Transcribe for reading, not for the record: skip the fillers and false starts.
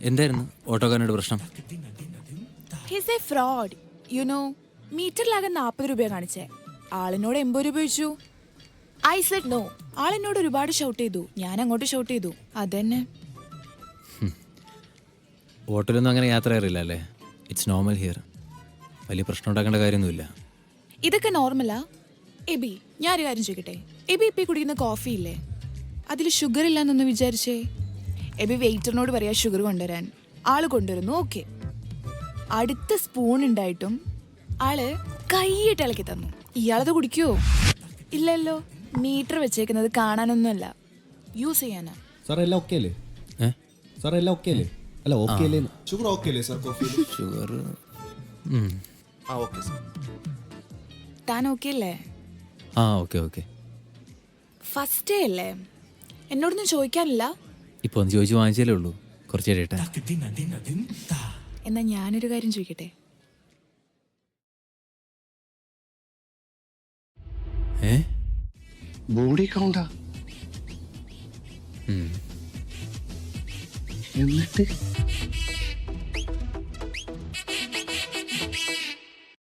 എന്തായിരുന്നു ഓട്ടോക്കാരനോട് പ്രശ്നം? He's a fraud you know. മീറ്ററിലാകെ 40 രൂപ കാണിച്ചേ, ആളിനോട് 80 രൂപ ചോദിച്ചു. I said no. ആളിനോട് ഒരുപാട് ഷൗട്ട് ചെയ്തു, ഞാൻ അങ്ങോട്ട് ഷൗട്ട് ചെയ്തു. അതന്നെ. ഓട്ടോയിലൊന്നും അങ്ങനെ യാത്ര ചെയ്യാറില്ല അല്ലേ? It's normal here. വലിയ പ്രശ്നം ഉണ്ടാക്കേണ്ട കാര്യമൊന്നുമില്ല. ഇതൊക്കെ നോർമലാ. എബി, ഞാനൊരു കാര്യം ചോദിക്കട്ടെ. എബി ഇപ്പം കുടിക്കുന്ന കോഫി ഇല്ലേ, അതിൽ ഷുഗർ ഇല്ലാന്നൊന്ന് വിചാരിച്ചേ. എബി വെയിറ്ററിനോട് പറയാ ഷുഗർ കൊണ്ടുവരാൻ, ആള് കൊണ്ടുവരുന്നു. ഓക്കെ, അടുത്ത സ്പൂൺ ഉണ്ടായിട്ടും ആള് കൈയിട്ട് ഇളക്കി തന്നു. ഇയാളത് കുടിക്കുവോ? ഇല്ലല്ലോ. മീറ്റർ വെച്ചേക്കുന്നത് കാണാനൊന്നുമല്ല, യൂസ് ചെയ്യാനാ. സാർ എല്ലാം ഓക്കെ അല്ലേ? സാർ എല്ലാം ഓക്കെ അല്ലേ? അല്ല ഓക്കെ അല്ലേ? ഷുഗർ ഓക്കെ അല്ലേ sir? Coffee sugar okay sir. താൻ ഓക്കെ അല്ലേ? Okay okay. ഫസ്റ്റ് ഡേ അല്ലേ, എന്നോടൊന്നും ചോദിക്കാനില്ല. ഇപ്പോൾ ഒന്ന് ചോദിച്ചു വാങ്ങിച്ചാലേ ഉള്ളൂ, കുറച്ച് ചേട്ടാ. എന്നാ ഞാനൊരു കാര്യം ചോദിക്കട്ടെ. ബോഡി കൗണ്ടാ എന്നിട്ട്